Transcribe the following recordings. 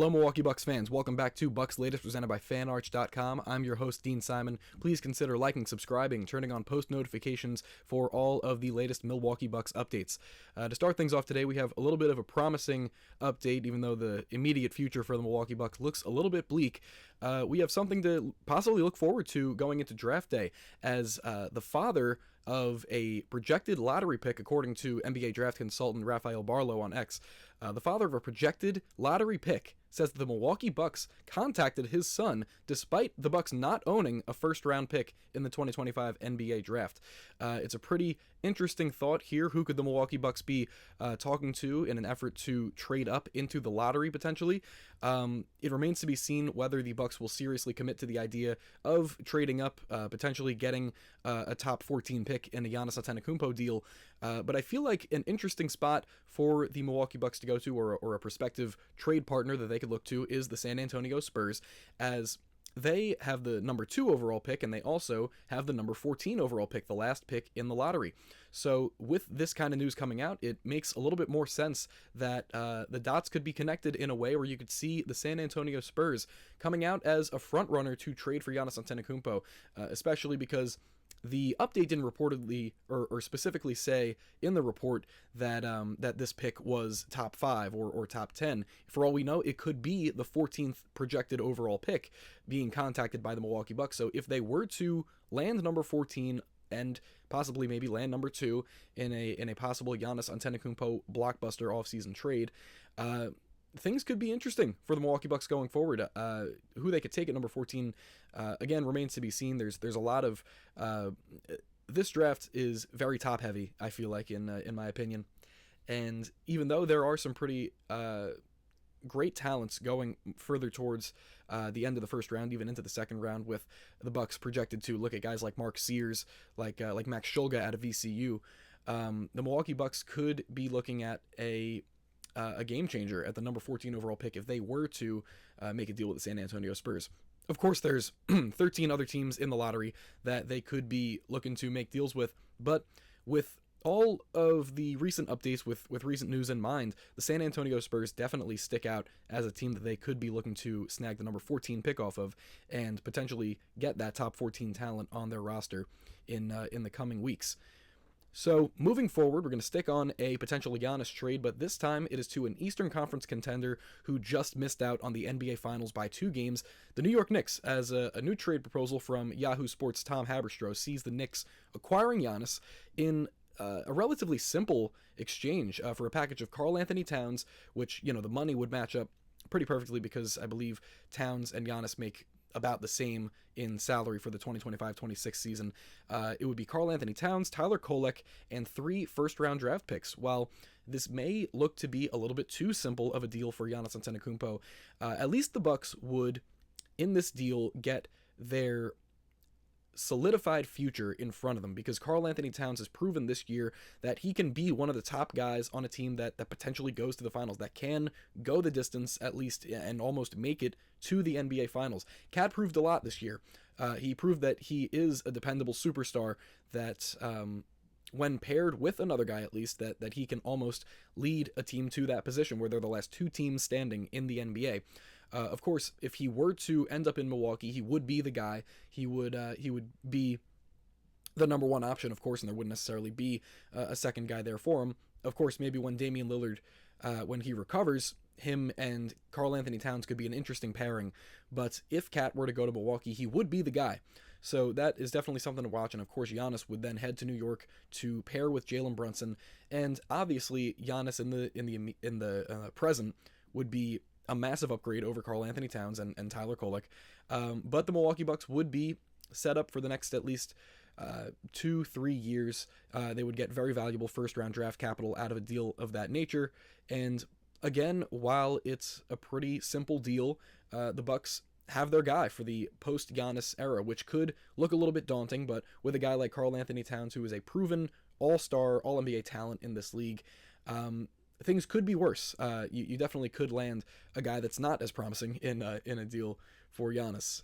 Hello, Milwaukee Bucks fans. Welcome back to Bucks Latest, presented by fanarch.com. I'm your host, Dean Simon. Please consider liking, subscribing, turning on post notifications for all of the latest Milwaukee Bucks updates. To start things off today, we have a little bit of a promising update, even though the immediate future for the Milwaukee Bucks looks a little bit bleak. We have something to possibly look forward to going into draft day, as the father of a projected lottery pick, according to NBA draft consultant Rafael Barlow on X. The father of a projected lottery pick says that the Milwaukee Bucks contacted his son despite the Bucks not owning a first-round pick in the 2025 NBA draft. It's a pretty interesting thought here. Who could the Milwaukee Bucks be talking to in an effort to trade up into the lottery, potentially? It remains to be seen whether the Bucks will seriously commit to the idea of trading up, potentially getting a top 14 pick in a Giannis Antetokounmpo deal. But I feel like an interesting spot for the Milwaukee Bucks to go to, or a prospective trade partner that they could look to, is the San Antonio Spurs, as they have the number 2 overall pick, and they also have the number 14 overall pick, the last pick in the lottery. So with this kind of news coming out, it makes a little bit more sense that the dots could be connected in a way where you could see the San Antonio Spurs coming out as a front runner to trade for Giannis Antetokounmpo, especially because the update didn't reportedly or specifically say in the report that that this pick was top 5 or top 10. For all we know, it could be the 14th projected overall pick being contacted by the Milwaukee Bucks. So if they were to land number 14 and possibly maybe land number 2 in a possible Giannis Antetokounmpo blockbuster offseason trade, things could be interesting for the Milwaukee Bucks going forward. Who they could take at number 14, again, remains to be seen. There's a lot of this draft is very top heavy, I feel like, in my opinion. And even though there are some pretty great talents going further towards the end of the first round, even into the second round, with the Bucks projected to look at guys like Mark Sears, like Max Shulga out of VCU, the Milwaukee Bucks could be looking at a game changer at the number 14 overall pick if they were to make a deal with the San Antonio Spurs. Of course, there's 13 other teams in the lottery that they could be looking to make deals with, but with all of the recent updates, with recent news in mind, the San Antonio Spurs definitely stick out as a team that they could be looking to snag the number 14 pick off of and potentially get that top 14 talent on their roster in the coming weeks. So, moving forward, we're going to stick on a potential Giannis trade, but this time it is to an Eastern Conference contender who just missed out on the NBA Finals by 2 games. The New York Knicks, as a new trade proposal from Yahoo Sports' Tom Haberstroh, sees the Knicks acquiring Giannis in a relatively simple exchange for a package of Karl Anthony Towns, which, the money would match up pretty perfectly because I believe Towns and Giannis make about the same in salary for the 2025-26 season. It would be Karl Anthony Towns, Tyler Kolek, and 3 first-round draft picks. While this may look to be a little bit too simple of a deal for Giannis Antetokounmpo, at least the Bucks would, in this deal, get their solidified future in front of them, because Karl Anthony Towns has proven this year that he can be one of the top guys on a team that potentially goes to the finals, that can go the distance at least and almost make it to the NBA Finals. Cat proved a lot this year. He proved that he is a dependable superstar that when paired with another guy, at least, that he can almost lead a team to that position where they're the last 2 teams standing in the NBA. Of course, if he were to end up in Milwaukee, he would be the guy. He would be the number 1 option, of course, and there wouldn't necessarily be a second guy there for him. Of course, maybe when Damian Lillard, when he recovers, him and Karl Anthony Towns could be an interesting pairing, but if Cat were to go to Milwaukee, he would be the guy. So that is definitely something to watch, and of course Giannis would then head to New York to pair with Jalen Brunson, and obviously Giannis in the present would be a massive upgrade over Karl Anthony Towns and Tyler Kolek, but the Milwaukee Bucks would be set up for the next at least 2-3 years. They would get very valuable first-round draft capital out of a deal of that nature, and again, while it's a pretty simple deal, the Bucks have their guy for the post-Giannis era, which could look a little bit daunting, but with a guy like Karl Anthony Towns, who is a proven all-star, all-NBA talent in this league, things could be worse. You definitely could land a guy that's not as promising in a deal for Giannis.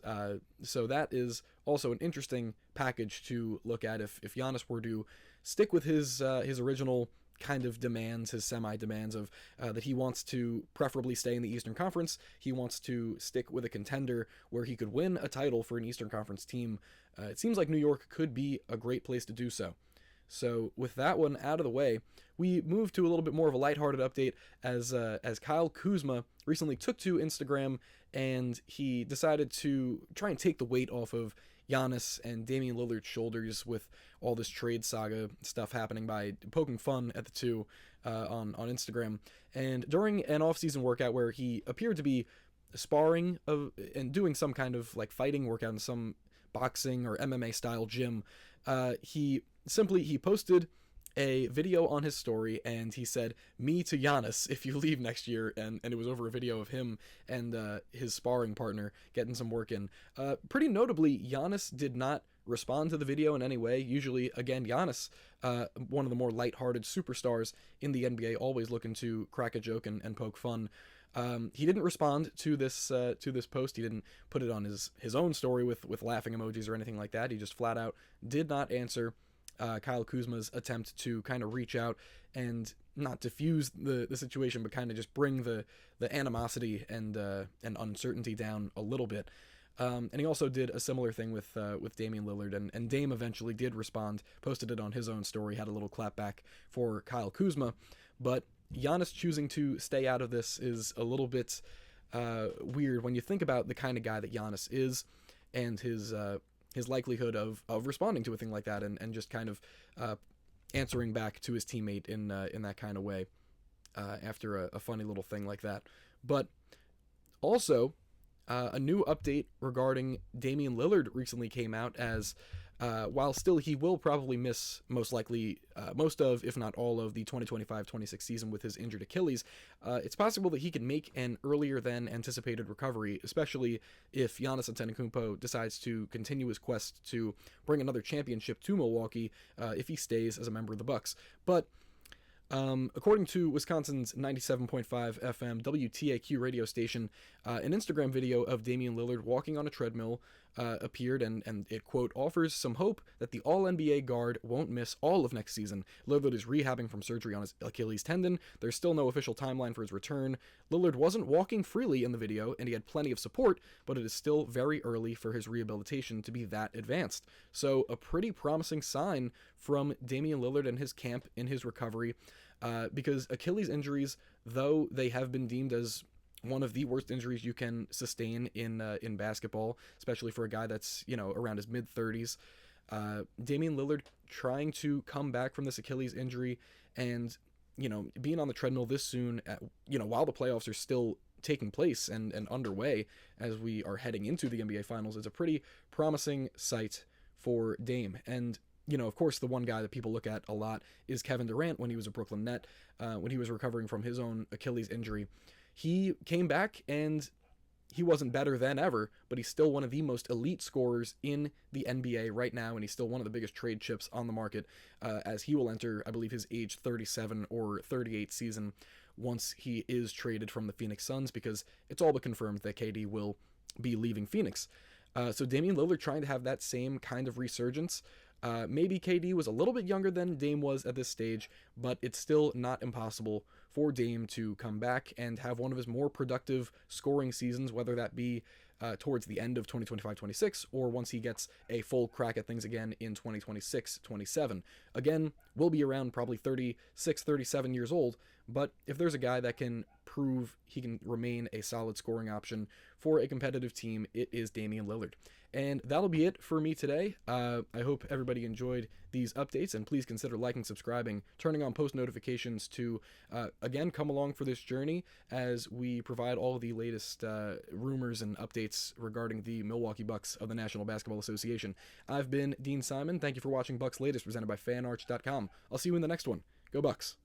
So that is also an interesting package to look at if Giannis were to stick with his original kind of demands, his semi-demands of that he wants to preferably stay in the Eastern Conference. He wants to stick with a contender where he could win a title for an Eastern Conference team. It seems like New York could be a great place to do so. So with that one out of the way, we move to a little bit more of a lighthearted update as Kyle Kuzma recently took to Instagram and he decided to try and take the weight off of Giannis and Damian Lillard's shoulders with all this trade saga stuff happening by poking fun at the two on Instagram. And during an off-season workout where he appeared to be sparring and doing some kind of like fighting workout in some boxing or MMA style gym, he posted a video on his story and he said, "Me to Giannis if you leave next year," and it was over a video of him and his sparring partner getting some work in. Pretty notably, Giannis did not respond to the video in any way. Usually, again, Giannis, one of the more lighthearted superstars in the NBA, always looking to crack a joke and poke fun. He didn't respond to this post. He didn't put it on his own story with laughing emojis or anything like that. He just flat out did not answer Kyle Kuzma's attempt to kind of reach out and not diffuse the situation, but kind of just bring the animosity and uncertainty down a little bit. And he also did a similar thing with Damian Lillard, and Dame eventually did respond, posted it on his own story, had a little clapback for Kyle Kuzma, but Giannis choosing to stay out of this is a little bit weird when you think about the kind of guy that Giannis is and his likelihood of responding to a thing like that and just kind of answering back to his teammate in that kind of way after a funny little thing like that. But also, a new update regarding Damian Lillard recently came out as while still he will probably miss most likely most of, if not all of, the 2025-26 season with his injured Achilles, it's possible that he can make an earlier than anticipated recovery, especially if Giannis Antetokounmpo decides to continue his quest to bring another championship to Milwaukee if he stays as a member of the Bucks. But according to Wisconsin's 97.5 FM WTAQ radio station, an Instagram video of Damian Lillard walking on a treadmill appeared, and it, quote, offers some hope that the All-NBA guard won't miss all of next season. Lillard is rehabbing from surgery on his Achilles tendon. There's still no official timeline for his return. Lillard wasn't walking freely in the video, and he had plenty of support, but it is still very early for his rehabilitation to be that advanced. So a pretty promising sign from Damian Lillard and his camp in his recovery, because Achilles injuries, though they have been deemed as one of the worst injuries you can sustain in basketball, especially for a guy that's, around his mid-30s. Damian Lillard trying to come back from this Achilles injury and, being on the treadmill this soon, while the playoffs are still taking place and underway as we are heading into the NBA Finals, is a pretty promising sight for Dame. And, of course, the one guy that people look at a lot is Kevin Durant when he was a Brooklyn Net, when he was recovering from his own Achilles injury. He came back and he wasn't better than ever, but he's still one of the most elite scorers in the NBA right now, and he's still one of the biggest trade chips on the market as he will enter, I believe, his age 37 or 38 season once he is traded from the Phoenix Suns, because it's all but confirmed that KD will be leaving Phoenix. So Damian Lillard trying to have that same kind of resurgence. Maybe KD was a little bit younger than Dame was at this stage, but it's still not impossible for Dame to come back and have one of his more productive scoring seasons, whether that be towards the end of 2025-26 or once he gets a full crack at things again in 2026-27. Again, we'll be around probably 36, 37 years old, but if there's a guy that can prove he can remain a solid scoring option for a competitive team, it is Damian Lillard. And that'll be it for me today. I hope everybody enjoyed these updates, and please consider liking, subscribing, turning on post notifications to, again, come along for this journey as we provide all the latest rumors and updates regarding the Milwaukee Bucks of the National Basketball Association. I've been Dean Simon. Thank you for watching Bucks Latest, presented by fanarch.com. I'll see you in the next one. Go Bucks!